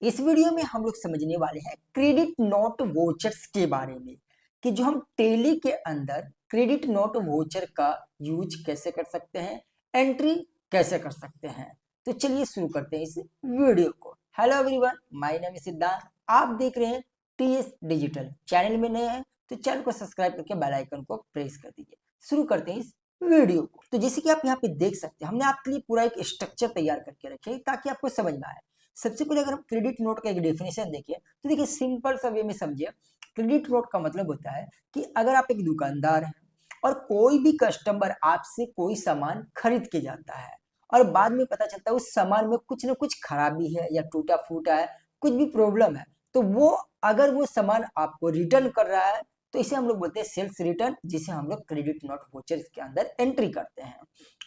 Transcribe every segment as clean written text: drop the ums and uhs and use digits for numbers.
इस वीडियो में हम लोग समझने वाले हैं क्रेडिट नोट वोचर्स के बारे में कि जो हम टेली के अंदर क्रेडिट नोट वोचर का यूज कैसे कर सकते हैं, एंट्री कैसे कर सकते हैं। तो चलिए शुरू करते हैं इस वीडियो को। Hello everyone, my name is Siddharth. आप देख रहे हैं टीएस डिजिटल। चैनल में नए हैं तो चैनल को सब्सक्राइब करके बेल आइकन को प्रेस कर दीजिए। शुरू करते हैं इस वीडियो को। तो जैसे कि आप यहाँ पे देख सकते हैं, हमने आपके लिए पूरा एक स्ट्रक्चर तैयार करके रखे ताकि आपको समझ में आए। सबसे पहले अगर हम क्रेडिट नोट का एक डेफिनेशन देखिए तो देखिए सिंपल सा वे में समझिए। क्रेडिट नोट का मतलब होता है कि अगर आप एक दुकानदार हैं और कोई भी कस्टमर आपसे कोई सामान खरीद के जाता है और बाद में पता चलता है उस सामान में कुछ ना कुछ खराबी है या टूटा फूटा है, कुछ भी प्रॉब्लम है, तो वो अगर वो सामान आपको रिटर्न कर रहा है तो इसे हम लोग बोलते हैं सेल्स रिटर्न, जिसे हम लोग क्रेडिट नोट वोचर्स के अंदर एंट्री करते हैं।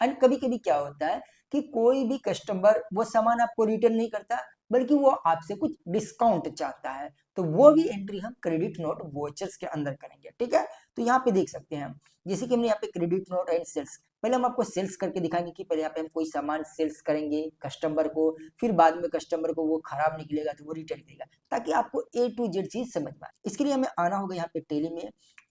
एंड कभी कभी क्या होता है कि कोई भी कस्टमर वो सामान आपको रिटर्न नहीं करता बल्कि वो आपसे कुछ डिस्काउंट चाहता है, तो वो भी एंट्री हम क्रेडिट नोट वोचर्स के अंदर करेंगे। ठीक है, तो यहाँ पे देख सकते हैं हम, जैसे कि हमने यहाँ पे क्रेडिट नोट एंड सेल्स, पहले हम आपको सेल्स करके दिखाएंगे कि पहले यहाँ पे हम कोई सामान सेल्स करेंगे कस्टमर को, फिर बाद में कस्टमर को वो खराब निकलेगा तो वो रिटर्न करेगा, ताकि आपको ए टू जेड चीज समझ में आए। इसके लिए हमें आना होगा यहाँ पे टेली में।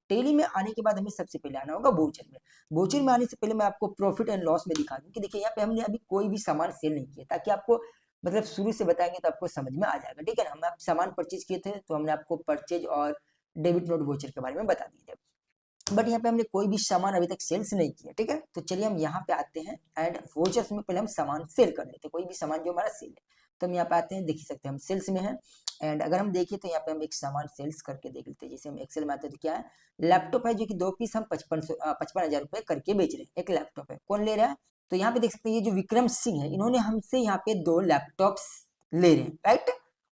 टेली में आने के बाद हमें सबसे पहले आना होगा वोचर में। वोचर में आने से पहले मैं आपको प्रॉफिट एंड लॉस में दिखा दूं कि देखिए यहाँ पे हमने अभी कोई भी सामान सेल नहीं किया, ताकि आपको मतलब शुरू से बताएंगे तो आपको समझ में आ जाएगा। ठीक है ना, हम आप सामान परचेज किए थे तो हमने आपको परचेज और डेबिट नोट वोचर के बारे में बता दिए थे, बट यहाँ पे हमने कोई भी सामान अभी तक सेल्स नहीं किया। ठीक है, तो चलिए हम यहाँ पे आते हैं एंड वोचर्स में पहले हम सामान सेल कर लेते हैं, कोई भी सामान जो हमारा सेल है। तो हम यहाँ पे आते हैं, देख सकते हैं हम सेल्स में हैं। एंड अगर हम देखिए तो यहाँ पे हम एक सामान सेल्स करके देख लेते हैं। जैसे हम एक्सेल में आते हैं तो क्या है, लैपटॉप है जो कि 2 पीस हम 55,000 रुपए करके बेच रहे हैं। एक लैपटॉप है, कौन ले रहा है, तो यहाँ पे देख सकते हैं ये जो विक्रम सिंह है, इन्होंने हमसे यहाँ पे 2 लैपटॉप्स ले रहे हैं, राइट।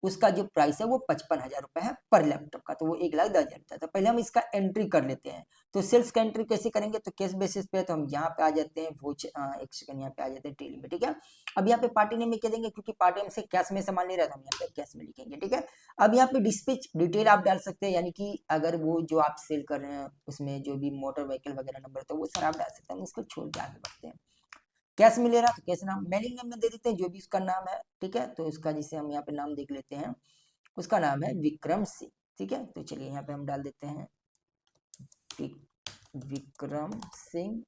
उसका जो प्राइस है वो 55,000 रुपए है पर लैपटॉप का, तो वो 1,10,000 था। तो पहले हम इसका एंट्री कर लेते हैं। तो सेल्स का एंट्री कैसे करेंगे, तो कैश बेसिस पे, तो हम यहाँ पे आ जाते हैं एक सेकंड, यहाँ पे आ जाते हैं टेली में। ठीक है, अब यहाँ पे पार्टी नेम में क्या देंगे, क्योंकि पार्टी हमसे कैश में सामान ले रहा था, हम यहाँ पे कैश में लिखेंगे। ठीक है, अब यहाँ पे डिस्पैच डिटेल आप डाल सकते हैं, यानी कि अगर वो जो आप सेल कर रहे हैं उसमें जो भी मोटर व्हीकल वगैरह नंबर, तो वो सर आप डाल सकते हैं। हम इसको छोड़ के आगे बढ़ते हैं। कैश में ले रहा तो कैश नाम, मेलिंग नेम में दे देते हैं जो भी उसका नाम है। ठीक है, तो उसका जिसे हम यहाँ पे नाम देख लेते हैं, उसका नाम है विक्रम सिंह। ठीक है, तो चलिए यहाँ पे हम डाल देते हैं विक्रम सिंह।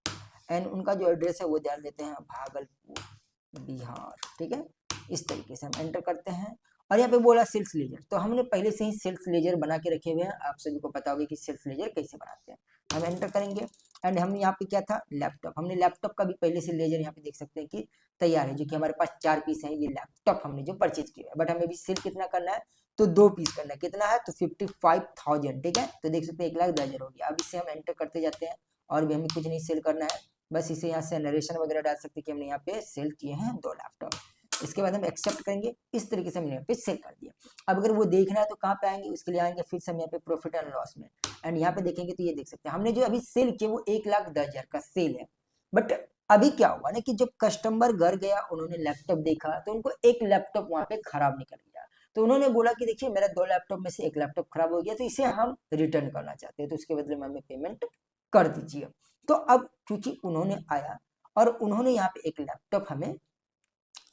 एंड उनका जो एड्रेस है वो डाल देते हैं भागलपुर बिहार। ठीक है, इस तरीके से हम एंटर करते हैं। और यहाँ पे बोला सेल्स लेजर, तो हमने पहले से ही सेल्स लेजर बना के रखे हुए हैं, आप सभी को पता होगा कि सेल्स लेजर कैसे बनाते हैं। हम एंटर करेंगे एंड हम यहाँ पे क्या था, लैपटॉप, हमने लैपटॉप का भी पहले से लेजर यहाँ पे देख सकते हैं कि तैयार है, जो कि हमारे पास 4 पीस है ये लैपटॉप हमने जो परचेज किया है। बट हमें भी सेल कितना करना है, तो 2 पीस करना है। कितना है, तो 55,000। ठीक है, तो देख सकते हैं 1,10,000 हो गया। अब इसे हम एंटर करते जाते हैं और भी हमें कुछ नहीं सेल करना है, बस इसे यहाँ से नरेशन वगैरह डाल सकते हैं कि हमने यहाँ पे सेल किए हैं 2 लैपटॉप। इसके बाद हम एक्सेप्ट करेंगे, इस तरीके से हमने यहाँ पे सेल कर दिया। अब अगर वो देखना है तो कहाँ पे आएंगे, उसके लिए आएंगे फिर से हम यहाँ पे प्रॉफिट एंड लॉस में। एंड यहाँ पे देखेंगे तो ये देख सकते हैं हमने जो अभी सेल किया वो 1,10,000 का सेल है। बट अभी क्या हुआ ना कि जब कस्टमर घर गया, उन्होंने लैपटॉप देखा तो उनको एक लैपटॉप वहां पे खराब निकल गया। तो उन्होंने बोला कि देखिए मेरा 2 लैपटॉप में से एक लैपटॉप खराब हो गया, तो इसे हम रिटर्न करना चाहते हैं, तो उसके बदले में हमें पेमेंट कर दीजिए। तो अब क्योंकि उन्होंने आया और उन्होंने यहाँ पे एक लैपटॉप हमें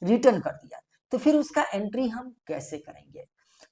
रिटर्न कर दिया, तो फिर उसका एंट्री हम कैसे करेंगे,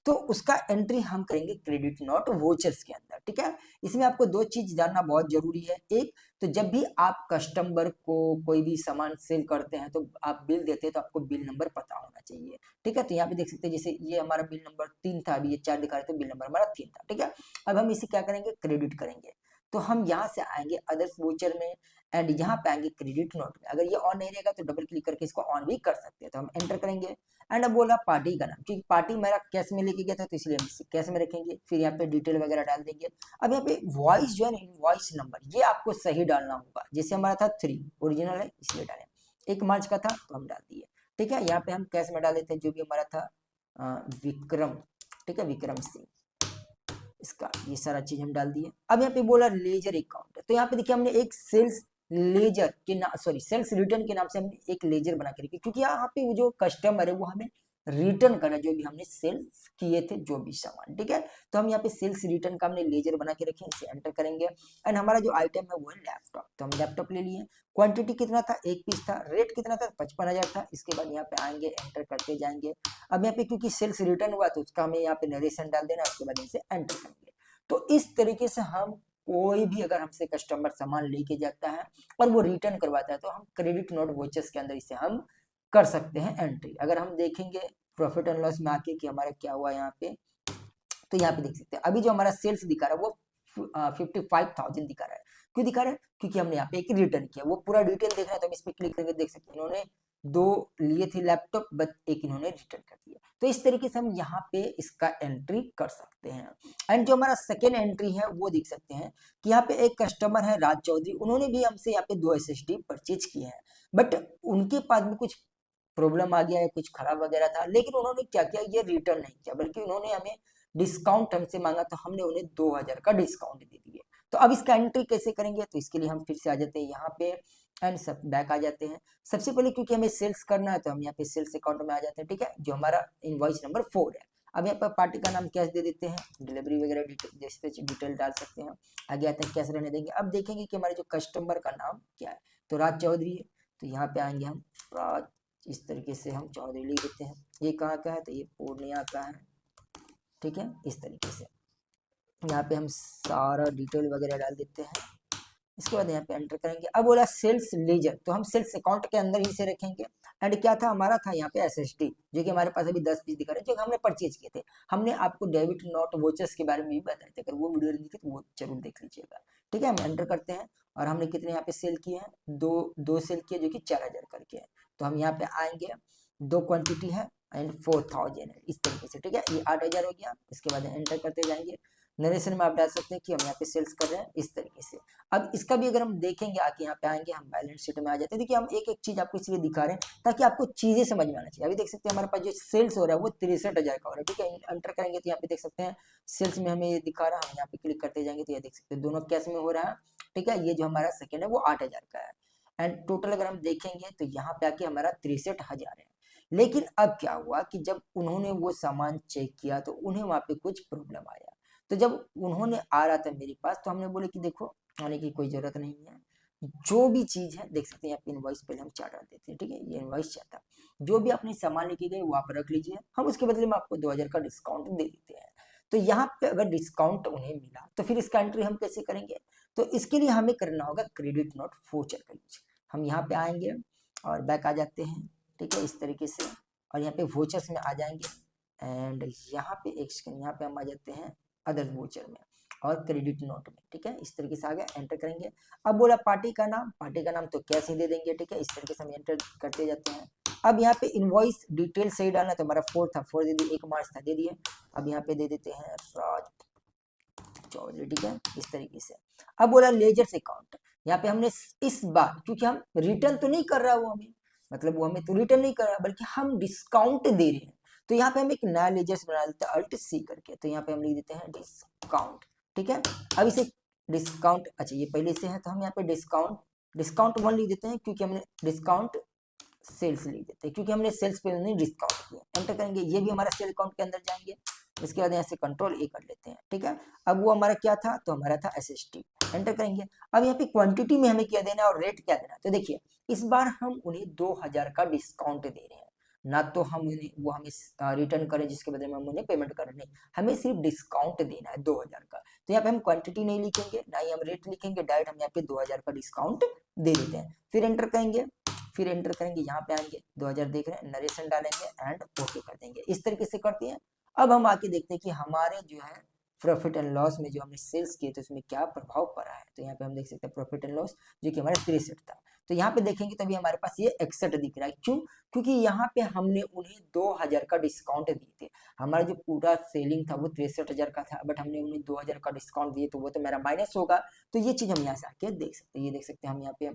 तो उसका एंट्री हम करेंगे क्रेडिट नोट वोचर्स के अंदर। ठीक है, इसमें आपको 2 चीज जानना बहुत जरूरी है। एक, तो जब भी आप कस्टमर को कोई भी सामान सेल करते हैं तो आप बिल देते हैं, तो आपको बिल नंबर पता होना चाहिए। ठीक है, तो यहाँ पे देख सकते हैं जैसे ये हमारा बिल नंबर 3 था, अभी ये 4 दिखा रहे, तो बिल नंबर हमारा 3 था। ठीक है, अब हम इसे क्या करेंगे, क्रेडिट करेंगे। तो हम यहाँ से आएंगे अदर्स वोचर में एंड यहाँ पे आएंगे क्रेडिट नोट में। अगर ये ऑन नहीं रहेगा तो डबल क्लिक करके इसको ऑन भी कर सकते हैं। तो हम एंटर करेंगे एंड अब बोला पार्टी का नाम, क्योंकि पार्टी मेरा कैश में लेके गया था तो इसलिए हम इसे कैश में रखेंगे। फिर यहाँ पे डिटेल वगैरह डाल देंगे। अब यहाँ पे वॉइस जो है इनवॉइस नंबर, ये आपको सही डालना होगा। जैसे हमारा था 3 ओरिजिनल है इसलिए डालें, 1 मार्च का था तो हम डाल दिए। ठीक है, यहाँ पे हम कैश में डाल देते हैं जो भी हमारा था विक्रम। ठीक है, विक्रम सिंह, इसका ये सारा चीज हम डाल दिए। अब यहाँ पे बोला लेजर अकाउंट, तो यहाँ पे देखिए हमने एक सेल्स लेजर के नाम, सॉरी सेल्स रिटर्न के नाम से हमने एक लेजर बना के रखी, क्योंकि यहाँ पे वो जो कस्टमर है वो हमें रिटर्न करना जो भी हमने सेल्स किए थे जो भी सामान, ठीक है। तो हम यहाँ पे सेल्स रिटर्न का हमने लेजर बना के रखे, इसे एंटर करेंगे एंड हमारा जो आइटम है वो है लैपटॉप, तो हम लैपटॉप ले लिए। क्वांटिटी कितना था, 1 पीस था। रेट कितना था, 55,000 था। इसके बाद यहाँ पे आएंगे, एंटर करते जाएंगे। अब यहाँ पे क्योंकि सेल्स रिटर्न हुआ तो उसका हमें यहाँ पे नरेशन डाल देना, उसके बाद इसे एंटर करेंगे। तो इस तरीके से हम कोई भी अगर हमसे कस्टमर सामान लेके जाता है और वो रिटर्न करवाता है तो हम क्रेडिट नोट वोचर्स के अंदर इसे हम कर सकते हैं एंट्री। अगर हम देखेंगे प्रॉफिट एंड लॉस में आके कि हमारा क्या हुआ यहाँ पे, तो यहाँ पे देख सकते हैं अभी जो हमारा सेल्स दिखा रहा है वो 55,000 दिखा रहा है। क्यों दिखा रहा है, क्योंकि हमने यहाँ पे एक रिटर्न किया। वो पूरा डिटेल देखना है तो हम इस पे क्लिक करके देख सकते हैं, इन्होंने 2 लिए थे लैपटॉप बट एक इन्होंने रिटर्न कर दिया। तो इस तरीके से हम यहाँ पे इसका एंट्री कर सकते हैं। एंड जो हमारा सेकेंड एंट्री है वो देख सकते हैं कि यहाँ पे एक कस्टमर है राज चौधरी, उन्होंने भी हमसे यहाँ पे 2 SSD परचेज किए हैं बट उनके पास भी कुछ प्रॉब्लम आ गया है, कुछ खराब वगैरह था, लेकिन उन्होंने क्या किया, ये रिटर्न नहीं किया बल्कि उन्होंने हमें डिस्काउंट हमसे मांगा तो हमने उन्हें 2,000 का डिस्काउंट दे दिए। तो अब इसका एंट्री कैसे करेंगे, तो इसके लिए हम फिर से आ जाते हैं यहाँ पे एंड सब बैक आ जाते हैं। सबसे पहले क्योंकि हमें सेल्स करना है तो हम यहाँ पे सेल्स अकाउंट में आ जाते हैं, ठीक है, जो हमारा इनवॉइस नंबर 4 है। अब यहाँ पर पार्टी का नाम कैश दे देते हैं, डिलीवरी वगैरह डिटेल जैसे डिटेल डाल सकते हैं। आगे आते हैं कैश रहने देंगे। अब देखेंगे कि हमारे जो कस्टमर का नाम क्या है, तो राज चौधरी है, तो यहाँ पे आएंगे हम राज, इस तरीके से हम चौधरी लिख देते हैं। ये कहाँ का है, तो ये पूर्णिया का है, ठीक है। इस तरीके से यहाँ पे हम सारा डिटेल वगैरह डाल देते हैं। इसके बाद यहाँ पे एंटर करेंगे। अब बोला सेल्स लेजर, तो हम सेल्स अकाउंट के अंदर ही से रखेंगे। एंड क्या था हमारा, था यहाँ पे SSD जो कि हमारे पास अभी 10 पीस दिखा रहे हैं जो हमने परचेज किए थे। हमने आपको डेबिट नोट वोचर्स के बारे में भी बताए थे, अगर वो वीडियो नहीं दिखे तो वो जरूर देख लीजिएगा, ठीक है। हम एंटर करते हैं और हमने कितने यहाँ पे सेल किए हैं, दो सेल किए जो कि 4,000 करके है। तो हम यहाँ पे आएंगे, 2 क्वांटिटी है एंड 4,000 है, इस तरीके से, ठीक है। ये 8,000 हो गया। इसके बाद एंटर करते जाएंगे। नरेशन में आप डाल सकते हैं कि हम यहाँ पे सेल्स कर रहे हैं, इस तरीके से। अब इसका भी अगर हम देखेंगे, आके यहाँ पे आएंगे, हम बैलेंस शीट में आ जाते हैं। देखिए हम एक एक चीज आपको इसलिए दिखा रहे हैं ताकि आपको चीजें समझ में आना चाहिए। अभी देख सकते हैं हमारे पास जो सेल्स हो रहा है वो 63,000 का हो रहा है, ठीक है। एंटर करेंगे तो यहाँ पे देख सकते हैं सेल्स में हमें ये दिखा रहा है। हम यहाँ पे क्लिक करते जाएंगे तो ये देख सकते हैं दोनों कैश में हो रहा है, ठीक है। ये जो हमारा सेकेंड है वो 8,000 का है एंड टोटल अगर हम देखेंगे तो यहाँ पे आके हमारा 63,000 है। लेकिन अब क्या हुआ कि जब उन्होंने वो सामान चेक किया तो उन्हें वहां पे कुछ प्रॉब्लम आया। तो जब उन्होंने आ रहा था मेरे पास तो हमने बोले कि देखो आने की कोई जरूरत नहीं है, जो भी चीज है देख सकते हैं यहाँ पे इनवॉइस पहले हम चार्ट डाल देते हैं, ठीक है। ये इनवॉइस चार्ट था, जो भी अपने सामान लेके गए वो आप रख लीजिए, हम उसके बदले में आपको 2,000 का डिस्काउंट दे देते हैं। तो यहाँ पे अगर डिस्काउंट उन्हें मिला तो फिर इसका एंट्री हम कैसे करेंगे, तो इसके लिए हमें करना होगा क्रेडिट नोट वोचर का यूज। हम यहाँ पे आएंगे और बैक आ जाते हैं, ठीक है, इस तरीके से। और यहाँ पे वोचर्स में आ जाएंगे एंड यहाँ पे एक सेकंड, यहाँ पे हम आ जाते हैं अदर वोचर में और क्रेडिट नोट में, ठीक है। इस तरीके से आ गया, एंटर करेंगे। अब बोला पार्टी का नाम तो कैश ही दे देंगे, ठीक है। इस तरीके से हम एंटर करते जाते हैं। अब यहाँ पे इनवॉइस डिटेल सही डालना, तो हमारा 4 था, 4 दे दिए, 1 मार्च था, दे दिए। अब यहाँ पे दे देते हैं राज चौधरी, ठीक है, इस तरीके से। अब बोला लेजर्स अकाउंट, यहाँ पे हमने इस बार क्योंकि हम रिटर्न तो नहीं कर रहा वो हमें, मतलब वो हमें तो रिटर्न नहीं कर रहा बल्कि हम डिस्काउंट दे रहे हैं, तो यहाँ पे हम एक नया लेजर्स बना देते हैं Alt+C करके। तो यहाँ पे हम लिख देते हैं डिस्काउंट, ठीक है। अब इसे डिस्काउंट, अच्छा ये पहले से है तो हम यहाँ पे डिस्काउंट 1 लिख देते हैं क्योंकि हमने डिस्काउंट सेल्स लिख देते हैं क्योंकि हमने सेल्स पे नहीं डिस्काउंट किया। एंटर करेंगे, ये भी हमारा सेल अकाउंट के अंदर जाएंगे। इसके बाद यहाँ से Ctrl+A कर लेते हैं, ठीक है। अब वो हमारा क्या था, तो हमारा था SST। एंटर करेंगे। अब यहाँ पे क्वांटिटी में हमें क्या देना है और रेट क्या देना है, तो देखिए इस बार हम उन्हें 2,000 का डिस्काउंट दे रहे हैं, ना तो हम उन्हें वो हमें रिटर्न करें जिसके बदले में हम उन्हें पेमेंट करें, नहीं, हमें सिर्फ डिस्काउंट देना है 2,000 का। तो यहाँ पे हम क्वांटिटी नहीं लिखेंगे, ना ही हम रेट लिखेंगे, डायरेक्ट हम यहाँ पे 2,000 का डिस्काउंट दे देते हैं। फिर एंटर करेंगे, यहाँ पे आएंगे, 2,000 देख रहे हैं, नरेशन डालेंगे एंड ओके कर देंगे। इस तरीके से करते हैं। अब हम आके देखते हैं कि हमारे जो है प्रॉफिट एंड लॉस में जो हमने सेल्स किए थे उसमें क्या प्रभाव पड़ा है। तो यहाँ पे हम देख सकते हैं प्रॉफिट एंड लॉस जो कि हमारा 63 था। तो यहाँ पे देखेंगे तभी हमारे पास ये 61 दिख रहा है, क्यों, क्योंकि यहाँ पे हमने उन्हें 2,000 का डिस्काउंट दिए थे। हमारा जो पूरा सेलिंग था वो 63,000 का था, बट हमने उन्हें 2,000 का डिस्काउंट दिए, तो वो तो मेरा माइनस होगा। तो ये चीज हम यहाँ से आके देख सकते हैं, ये देख सकते हैं हम यहाँ पे,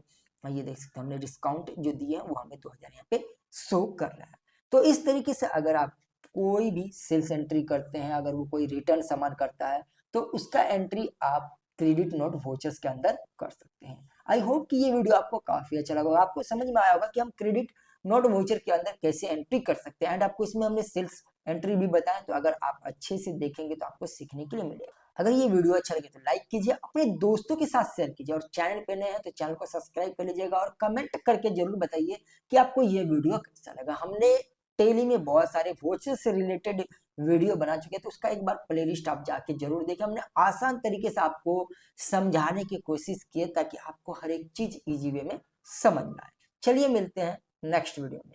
ये देख सकते हैं हमने डिस्काउंट जो दिया है वो हमें 2,000 यहाँ पे शो कर रहा है। तो इस तरीके से अगर आप कोई भी सेल्स एंट्री करते हैं, अगर वो कोई रिटर्न सामान करता है तो उसका एंट्री आप क्रेडिट नोट वोचर्स के अंदर कर सकते हैं। आई होप कि ये वीडियो आपको काफी अच्छा लगा, आपको समझ में आया होगा कि हम क्रेडिट नोट वाउचर के अंदर कैसे एंट्री कर सकते हैं, एंड आपको इसमें हमने सेल्स एंट्री भी बताया। तो अगर आप अच्छे से देखेंगे तो आपको सीखने के लिए मिलेगा। अगर ये वीडियो अच्छा लगे तो लाइक कीजिए, अपने दोस्तों के साथ शेयर कीजिए, और चैनल पे नए हैं तो चैनल को सब्सक्राइब कर लीजिएगा, और कमेंट करके जरूर बताइए कि आपको ये वीडियो कैसा लगा। हमने टेली में बहुत सारे वॉचेस से रिलेटेड वीडियो बना चुके हैं, तो उसका एक बार प्लेलिस्ट आप जाके जरूर देखें। हमने आसान तरीके से आपको समझाने की कोशिश की है ताकि आपको हर एक चीज इजी वे में समझ में आए। चलिए मिलते हैं नेक्स्ट वीडियो में।